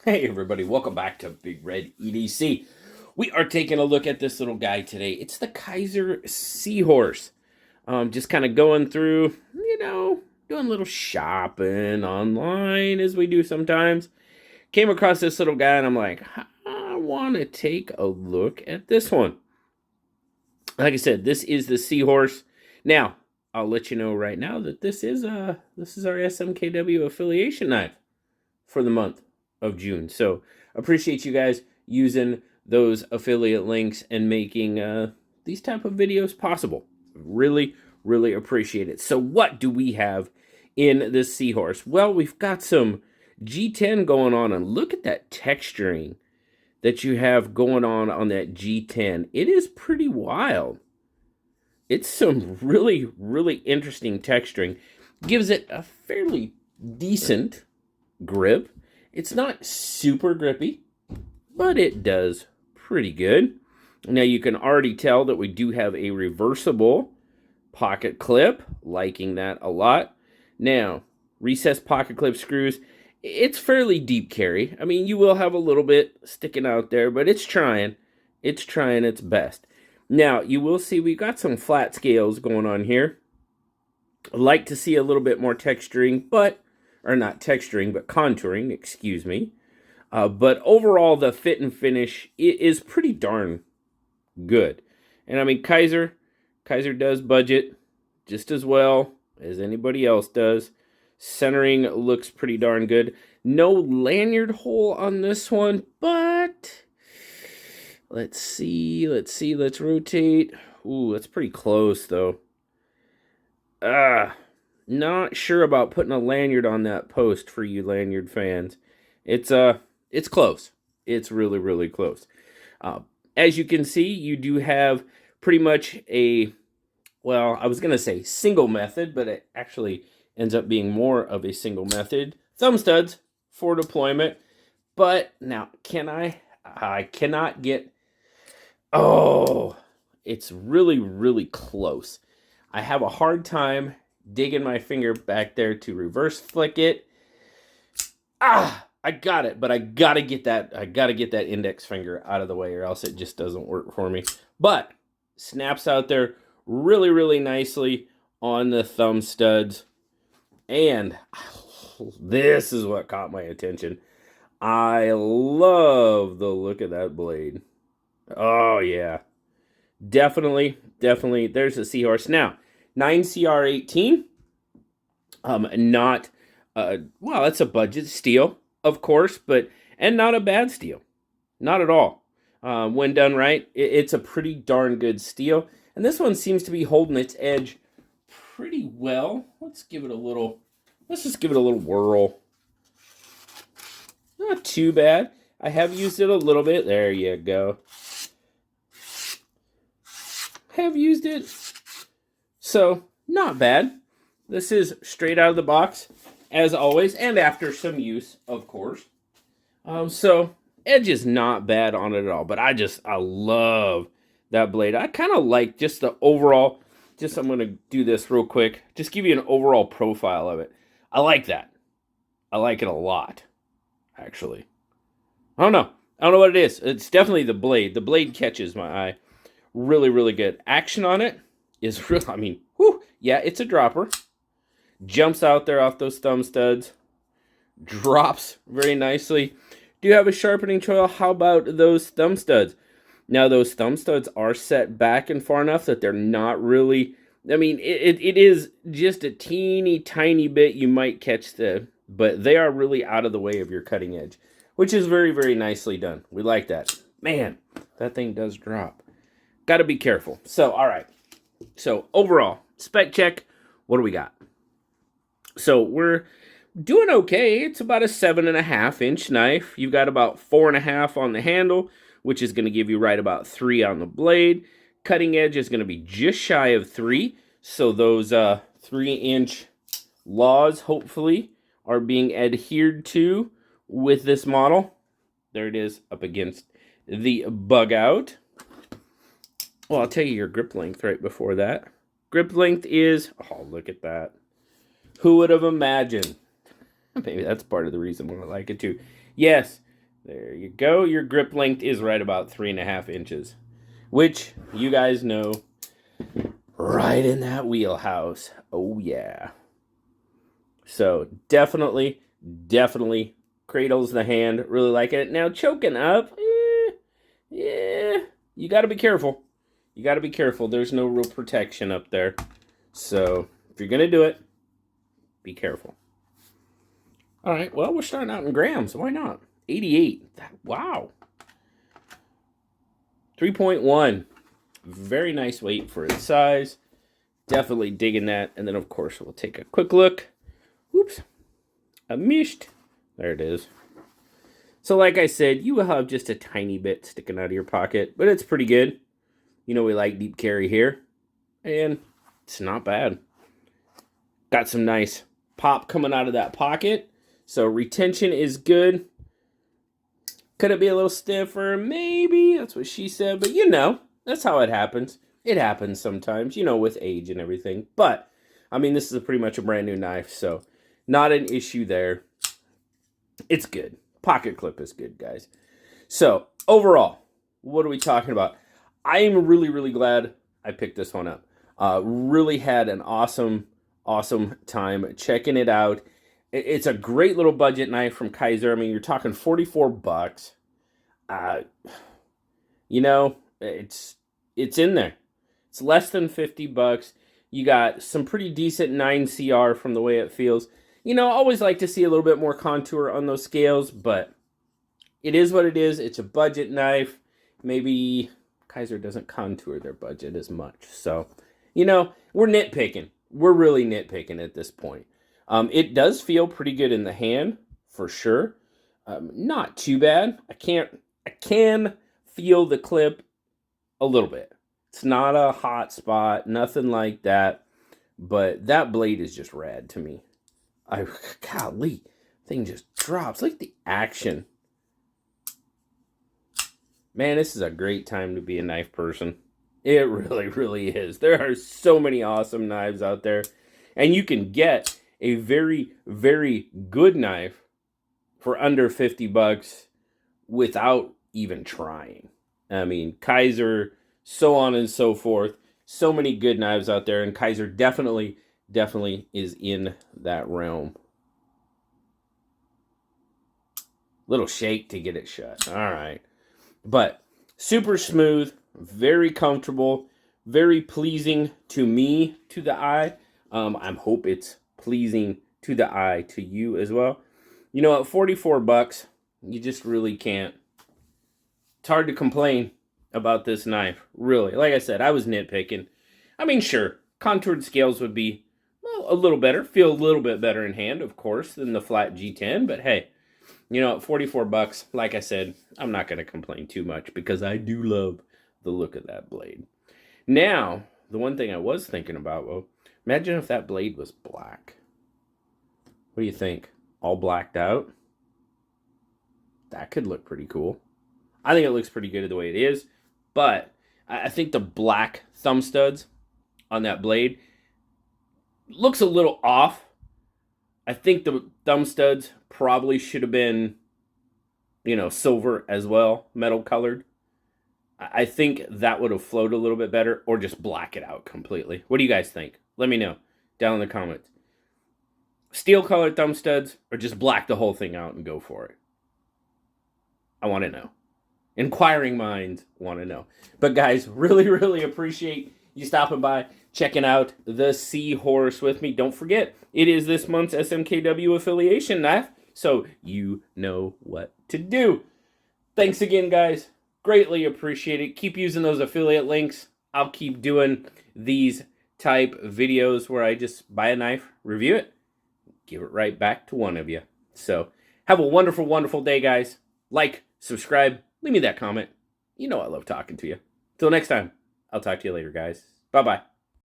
Hey everybody, welcome back to Big Red EDC. We are taking a look at this little guy today. It's the Kizer Seahorse. Just kind of going through, doing a little shopping online as we do sometimes. Came across this little guy and I'm like, I want to take a look at this one. Like I said, this is the Seahorse. Now, I'll let you know right now that this is our SMKW affiliation knife for the month of June. So appreciate you guys using those affiliate links and making these type of videos possible. Really, really appreciate it. So what do we have in this Seahorse? Well, we've got some G10 going on, and look at that texturing that you have going on that G10. It is pretty wild. It's some really, really interesting texturing. Gives it a fairly decent grip. It's not super grippy, but it does pretty good. Now you can already tell that we do have a reversible pocket clip, liking that a lot. Now, recessed pocket clip screws, it's fairly deep carry. I mean, you will have a little bit sticking out there, but it's trying its best. Now, you will see we got some flat scales going on here. I'd like to see a little bit more texturing, or not texturing, but contouring, excuse me. But overall, the fit and finish is pretty darn good. And I mean, Kizer does budget just as well as anybody else does. Centering looks pretty darn good. No lanyard hole on this one, but let's see, let's rotate. Ooh, that's pretty close though. Not sure about putting a lanyard on that post for you lanyard fans. It's close. It's really, really close. As you can see, you do have pretty much I was going to say single method, but it actually ends up being more of a single method. Thumb studs for deployment. But now, I cannot get, it's really, really close. I have a hard time digging my finger back there to reverse flick it. I got it, but I gotta get that index finger out of the way, or else it just doesn't work for me. But snaps out there really, really nicely on the thumb studs. And this is what caught my attention. I love the look of that blade. Oh yeah. Definitely. There's a Seahorse. Now, 9CR18. Not it's a budget steel, of course, and not a bad steel. Not at all. When done right, it's a pretty darn good steel. And this one seems to be holding its edge pretty well. Let's just give it a little whirl. Not too bad. I have used it a little bit. There you go. Have used it. So, not bad. This is straight out of the box, as always, and after some use, of course. So, edge is not bad on it at all, but I love that blade. I kind of like just the overall, I'm going to do this real quick, just give you an overall profile of it. I like that. I like it a lot, actually. I don't know what it is. It's definitely the blade. The blade catches my eye. Really, really good. Action on it is real. I mean, yeah, it's a dropper. Jumps out there off those thumb studs. Drops very nicely. Do you have a sharpening choil? How about those thumb studs? Now, those thumb studs are set back and far enough that they're not really... I mean, it is just a teeny tiny bit you might catch but they are really out of the way of your cutting edge, which is very, very nicely done. We like that. Man, that thing does drop. Got to be careful. So, all right. So, overall, spec check. What do we got? So, we're doing okay. It's about a 7.5-inch knife. You've got about 4.5 on the handle, which is going to give you right about 3 on the blade. Cutting edge is going to be just shy of 3. So, those 3-inch laws, hopefully, are being adhered to with this model. There it is up against the bug out. Well, I'll tell you your grip length right before that. Grip length is, look at that. Who would have imagined? Maybe that's part of the reason why I like it too. Yes, There you go. Your grip length is right about 3.5 inches, which you guys know, right in that wheelhouse. Oh yeah. So definitely cradles the hand. Really like it. Now choking up, yeah, you got to be careful. You got to be careful. There's no real protection up there. So if you're gonna do it, be careful. All right. Well, we're starting out in grams. Why not? 88. Wow. 3.1. Very nice weight for its size. Definitely digging that. And then, of course, we'll take a quick look. Oops. I missed. There it is. So, like I said, you will have just a tiny bit sticking out of your pocket, but it's pretty good. You know, we like deep carry here. And it's not bad. Got some nice pop coming out of that pocket. So, retention is good. Could it be a little stiffer? Maybe. That's what she said. But you know, that's how it happens. It happens sometimes, you know, with age and everything. But, I mean, this is pretty much a brand new knife. So, not an issue there. It's good. Pocket clip is good, guys. So, overall, what are we talking about? I am really glad I picked this one up. Really had an awesome time checking it out. It's a great little budget knife from Kizer. I mean, you're talking $44. You know, it's in there. It's less than $50. You got some pretty decent 9CR from the way it feels. You know, I always like to see a little bit more contour on those scales, but it is what it is. It's a budget knife. Maybe Kizer doesn't contour their budget as much. So, you know, we're nitpicking. We're really nitpicking at this point. It does feel pretty good in the hand, for sure. Not too bad. I can feel the clip a little bit. It's not a hot spot, nothing like that. But that blade is just rad to me. Golly, thing just drops. Like the action. Man, this is a great time to be a knife person. It really is. There are so many awesome knives out there. And you can get a very good knife for under $50 without even trying. I mean, Kizer, so on and so forth. So many good knives out there, and Kizer definitely is in that realm. Little shake to get it shut. All right. But super smooth, very comfortable, very pleasing to me, to the eye. I hope it's pleasing to the eye, to you as well. You know, at $44, you just really can't. It's hard to complain about this knife, really. Like I said, I was nitpicking. I mean, sure, contoured scales would be, well, a little better, feel a little bit better in hand, of course, than the flat G10. But hey, you know, at $44, like I said, I'm not going to complain too much because I do love the look of that blade. Now, the one thing I was thinking about, well, imagine if that blade was black. What do you think? All blacked out? That could look pretty cool. I think it looks pretty good the way it is, but I think the black thumb studs on that blade looks a little off. I think the thumb studs probably should have been, you know, silver as well, metal colored. I think that would have flowed a little bit better, or just black it out completely. What do you guys think? Let me know down in the comments. Steel colored thumb studs, or just black the whole thing out and go for it? I want to know. Inquiring minds want to know. But guys, really appreciate you stopping by, checking out the Seahorse with me. Don't forget, it is this month's SMKW affiliation knife, so you know what to do. Thanks again, guys. Greatly appreciate it. Keep using those affiliate links. I'll keep doing these type videos where I just buy a knife, review it, give it right back to one of you. So have a wonderful day, guys. Like, subscribe, leave me that comment. You know I love talking to you. Till next time, I'll talk to you later, guys. Bye-bye.